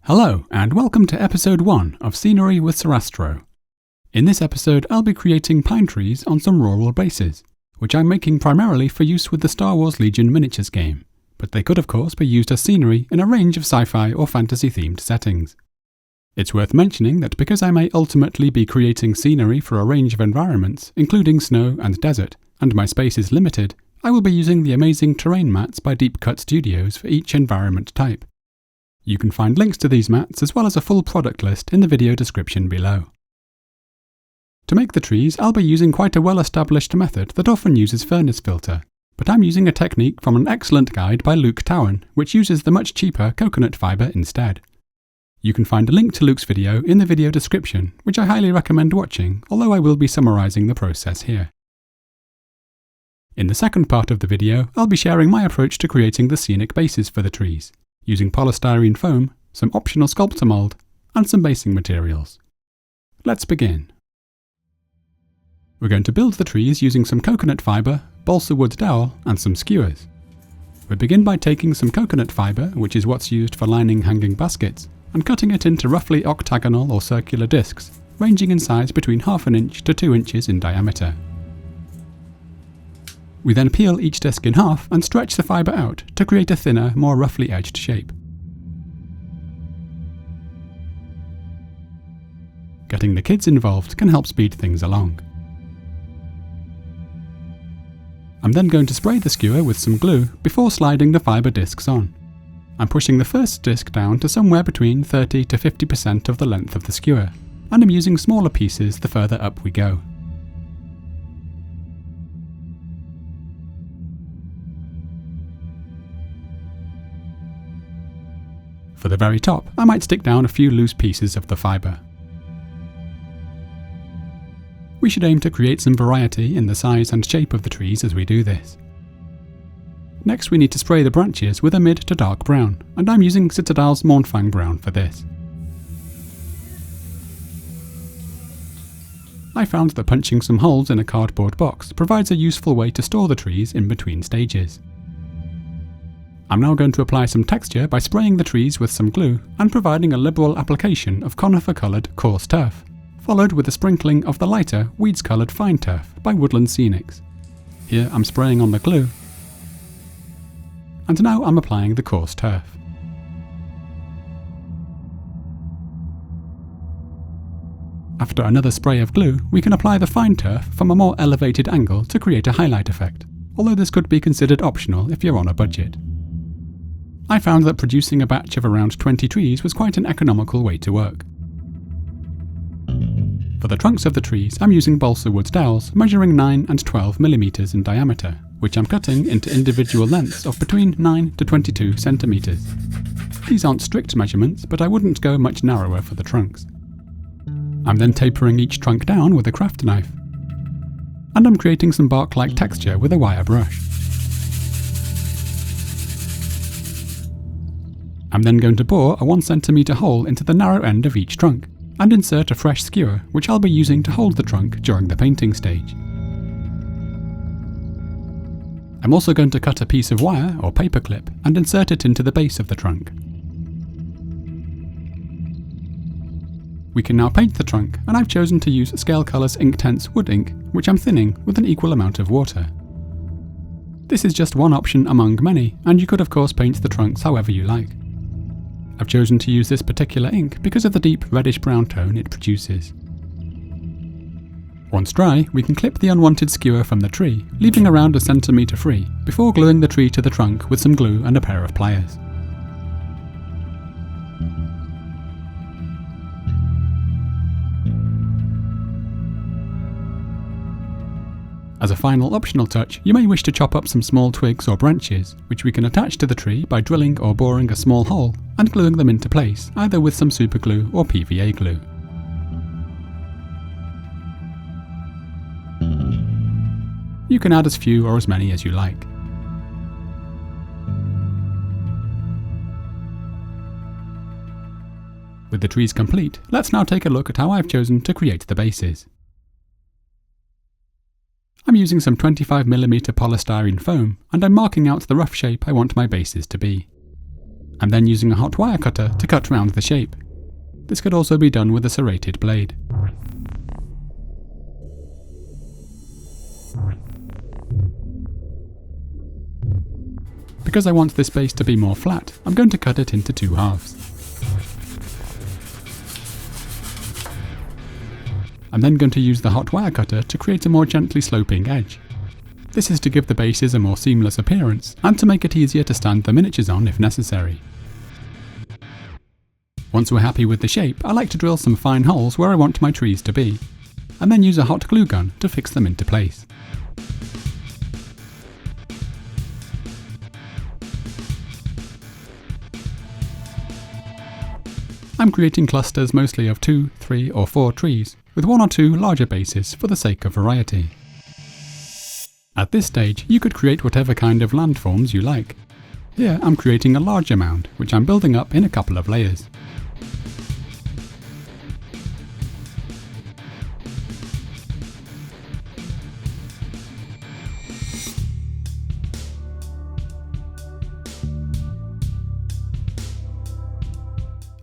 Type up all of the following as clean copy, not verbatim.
Hello, and welcome to episode 1 of Scenery with Sorastro. In this episode, I'll be creating pine trees on some rural bases, which I'm making primarily for use with the Star Wars Legion miniatures game, but they could of course be used as scenery in a range of sci-fi or fantasy-themed settings. It's worth mentioning that because I may ultimately be creating scenery for a range of environments, including snow and desert, and my space is limited, I will be using the amazing terrain mats by Deep Cut Studios for each environment type. You can find links to these mats as well as a full product list in the video description below. To make the trees, I'll be using quite a well-established method that often uses furnace filter, but I'm using a technique from an excellent guide by Luke Towan, which uses the much cheaper coconut fibre instead. You can find a link to Luke's video in the video description, which I highly recommend watching, although I will be summarising the process here. In the second part of the video, I'll be sharing my approach to creating the scenic bases for the trees, using polystyrene foam, some optional Sculptamold, and some basing materials. Let's begin. We're going to build the trees using some coconut fibre, balsa wood dowel, and some skewers. We begin by taking some coconut fibre, which is what's used for lining hanging baskets, and cutting it into roughly octagonal or circular discs, ranging in size between 1/2 inch to 2 inches in diameter. We then peel each disc in half and stretch the fibre out to create a thinner, more roughly edged shape. Getting the kids involved can help speed things along. I'm then going to spray the skewer with some glue before sliding the fibre discs on. I'm pushing the first disc down to somewhere between 30 to 50% of the length of the skewer, and I'm using smaller pieces the further up we go. For the very top, I might stick down a few loose pieces of the fibre. We should aim to create some variety in the size and shape of the trees as we do this. Next we need to spray the branches with a mid to dark brown, and I'm using Citadel's Mournfang brown for this. I found that punching some holes in a cardboard box provides a useful way to store the trees in between stages. I'm now going to apply some texture by spraying the trees with some glue and providing a liberal application of Connifer coloured coarse turf, followed with a sprinkling of the lighter weeds coloured fine turf by Woodland Scenics. Here I'm spraying on the glue, and now I'm applying the coarse turf. After another spray of glue, we can apply the fine turf from a more elevated angle to create a highlight effect, although this could be considered optional if you're on a budget. I found that producing a batch of around 20 trees was quite an economical way to work. For the trunks of the trees, I'm using balsa wood dowels measuring 9 and 12 mm in diameter, which I'm cutting into individual lengths of between 9 to 22 cm. These aren't strict measurements, but I wouldn't go much narrower for the trunks. I'm then tapering each trunk down with a craft knife, and I'm creating some bark-like texture with a wire brush. I'm then going to bore a 1 cm hole into the narrow end of each trunk, and insert a fresh skewer which I'll be using to hold the trunk during the painting stage. I'm also going to cut a piece of wire or paper clip and insert it into the base of the trunk. We can now paint the trunk, and I've chosen to use Scalecolor's Inktense wood ink, which I'm thinning with an equal amount of water. This is just one option among many, and you could of course paint the trunks however you like. I've chosen to use this particular ink because of the deep reddish-brown tone it produces. Once dry, we can clip the unwanted skewer from the tree, leaving around 1 cm free, before gluing the tree to the trunk with some glue and a pair of pliers. As a final optional touch, you may wish to chop up some small twigs or branches, which we can attach to the tree by drilling or boring a small hole and gluing them into place, either with some superglue or PVA glue. You can add as few or as many as you like. With the trees complete, let's now take a look at how I've chosen to create the bases. I'm using some 25mm polystyrene foam, and I'm marking out the rough shape I want my bases to be. I'm then using a hot wire cutter to cut round the shape. This could also be done with a serrated blade. Because I want this base to be more flat, I'm going to cut it into 2 halves. I'm then going to use the hot wire cutter to create a more gently sloping edge. This is to give the bases a more seamless appearance, and to make it easier to stand the miniatures on if necessary. Once we're happy with the shape, I like to drill some fine holes where I want my trees to be, and then use a hot glue gun to fix them into place. I'm creating clusters mostly of 2, 3 or 4 trees, with 1 or 2 larger bases for the sake of variety. At this stage, you could create whatever kind of landforms you like. Here I'm creating a larger mound, which I'm building up in a couple of layers.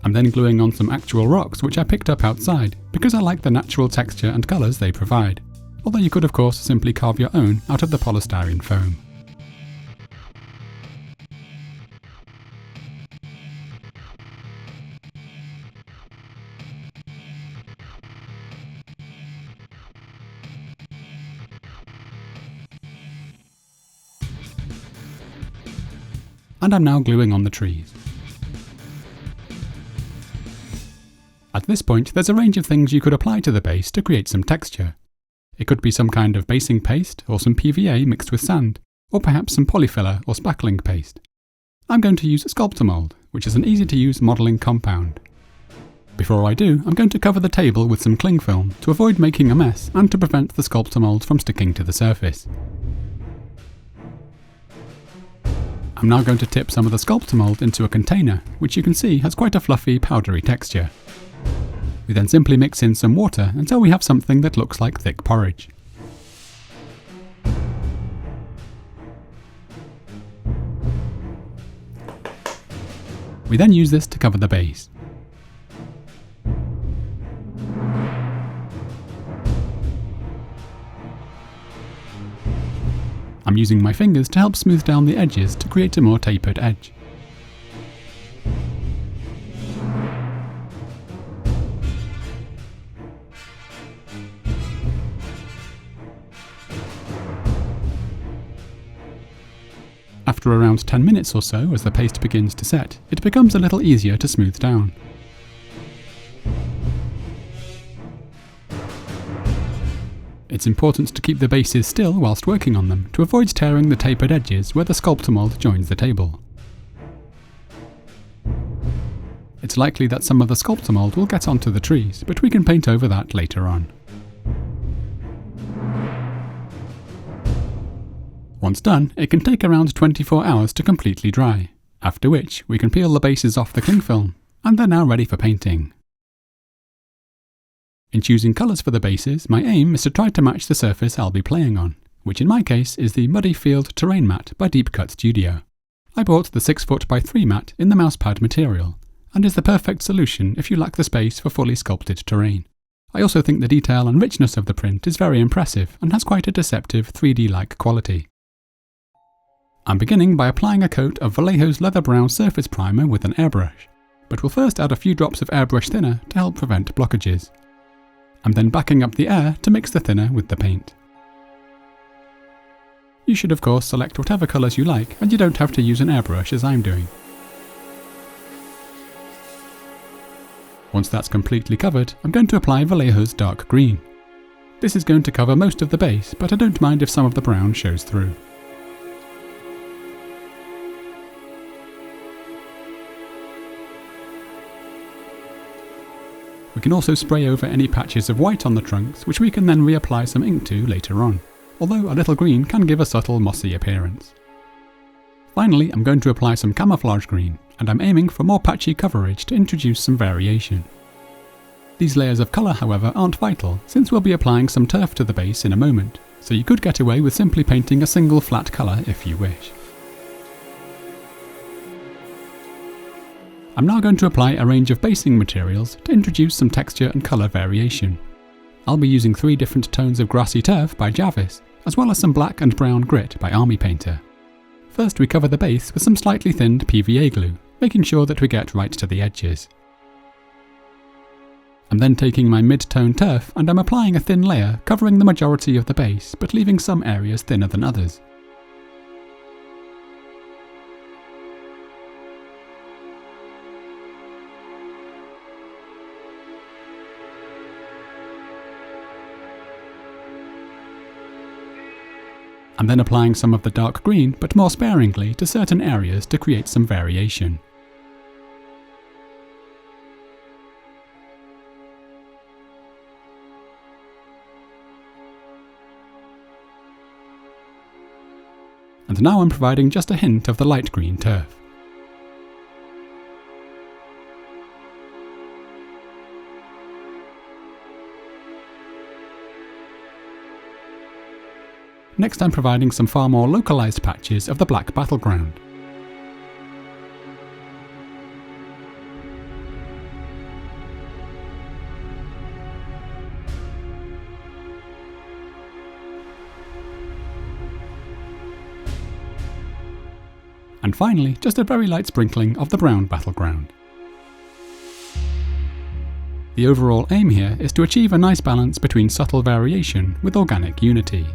I'm then gluing on some actual rocks which I picked up outside, because I like the natural texture and colours they provide, although you could of course simply carve your own out of the polystyrene foam. And I'm now gluing on the trees. At this point, there's a range of things you could apply to the base to create some texture. It could be some kind of basing paste, or some PVA mixed with sand, or perhaps some polyfiller or spackling paste. I'm going to use Sculptamold, which is an easy to use modelling compound. Before I do, I'm going to cover the table with some cling film to avoid making a mess and to prevent the Sculptamold from sticking to the surface. I'm now going to tip some of the Sculptamold into a container, which you can see has quite a fluffy, powdery texture. We then simply mix in some water until we have something that looks like thick porridge. We then use this to cover the base. I'm using my fingers to help smooth down the edges to create a more tapered edge. After around 10 minutes or so, as the paste begins to set, it becomes a little easier to smooth down. It's important to keep the bases still whilst working on them, to avoid tearing the tapered edges where the Sculptamold joins the table. It's likely that some of the Sculptamold will get onto the trees, but we can paint over that later on. Once done, it can take around 24 hours to completely dry, after which we can peel the bases off the cling film, and they're now ready for painting. In choosing colours for the bases, my aim is to try to match the surface I'll be playing on, which in my case is the Muddy Field Terrain Mat by Deep Cut Studio. I bought the 6' by 3 mat in the mousepad material, and is the perfect solution if you lack the space for fully sculpted terrain. I also think the detail and richness of the print is very impressive and has quite a deceptive 3D-like quality. I'm beginning by applying a coat of Vallejo's Leather Brown Surface Primer with an airbrush, but will first add a few drops of airbrush thinner to help prevent blockages. I'm then backing up the air to mix the thinner with the paint. You should of course select whatever colours you like, and you don't have to use an airbrush as I'm doing. Once that's completely covered, I'm going to apply Vallejo's Dark Green. This is going to cover most of the base, but I don't mind if some of the brown shows through. We can also spray over any patches of white on the trunks, which we can then reapply some ink to later on, although a little green can give a subtle mossy appearance. Finally, I'm going to apply some Camouflage Green, and I'm aiming for more patchy coverage to introduce some variation. These layers of colour, however, aren't vital, since we'll be applying some turf to the base in a moment, so you could get away with simply painting a single flat colour if you wish. I'm now going to apply a range of basing materials to introduce some texture and colour variation. I'll be using 3 different tones of grassy turf by Javis, as well as some black and brown grit by Army Painter. First we cover the base with some slightly thinned PVA glue, making sure that we get right to the edges. I'm then taking my mid-tone turf and I'm applying a thin layer covering the majority of the base, but leaving some areas thinner than others. I'm then applying some of the dark green, but more sparingly, to certain areas to create some variation. And now I'm providing just a hint of the light green turf. Next I'm providing some far more localised patches of the black Battleground. And finally, just a very light sprinkling of the brown Battleground. The overall aim here is to achieve a nice balance between subtle variation with organic unity.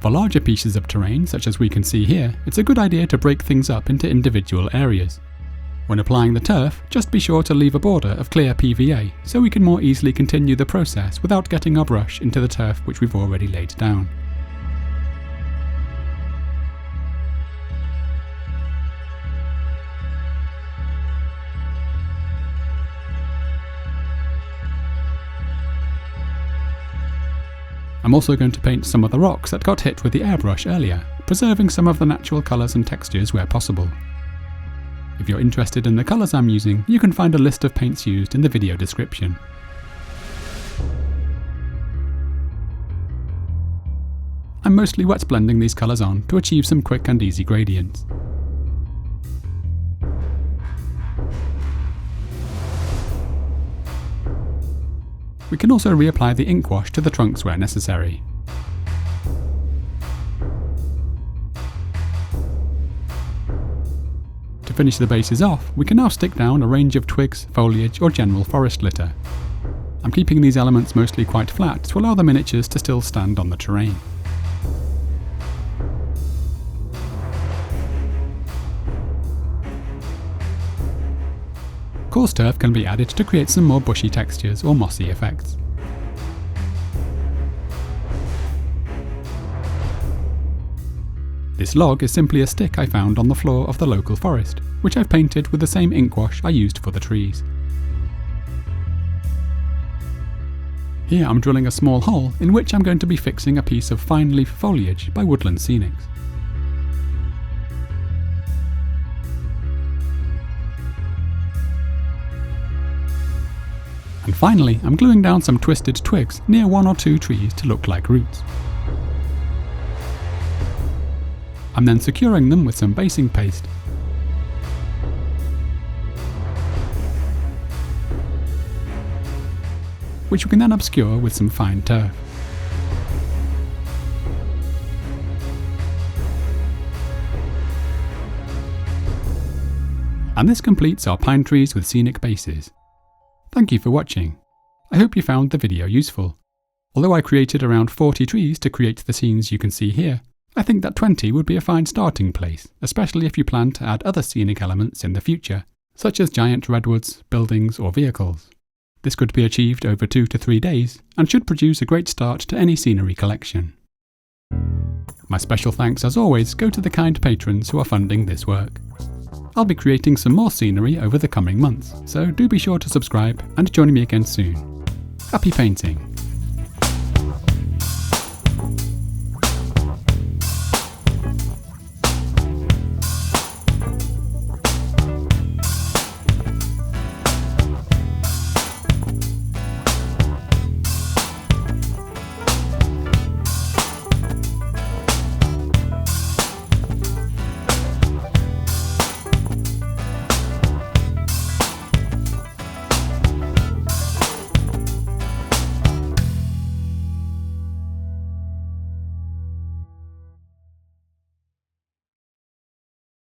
For larger pieces of terrain, such as we can see here, it's a good idea to break things up into individual areas. When applying the turf, just be sure to leave a border of clear PVA, so we can more easily continue the process without getting our brush into the turf which we've already laid down. I'm also going to paint some of the rocks that got hit with the airbrush earlier, preserving some of the natural colours and textures where possible. If you're interested in the colours I'm using, you can find a list of paints used in the video description. I'm mostly wet blending these colours on to achieve some quick and easy gradients. We can also reapply the ink wash to the trunks where necessary. To finish the bases off, we can now stick down a range of twigs, foliage or general forest litter. I'm keeping these elements mostly quite flat to allow the miniatures to still stand on the terrain. Coarse turf can be added to create some more bushy textures or mossy effects. This log is simply a stick I found on the floor of the local forest, which I've painted with the same ink wash I used for the trees. Here I'm drilling a small hole in which I'm going to be fixing a piece of fine leaf foliage by Woodland Scenics. And finally, I'm gluing down some twisted twigs near 1 or 2 trees to look like roots. I'm then securing them with some basing paste. Which we can then obscure with some fine turf. And this completes our pine trees with scenic bases. Thank you for watching. I hope you found the video useful. Although I created around 40 trees to create the scenes you can see here, I think that 20 would be a fine starting place, especially if you plan to add other scenic elements in the future, such as giant redwoods, buildings or vehicles. This could be achieved over 2 to 3 days, and should produce a great start to any scenery collection. My special thanks as always go to the kind patrons who are funding this work. I'll be creating some more scenery over the coming months, so do be sure to subscribe and join me again soon. Happy painting!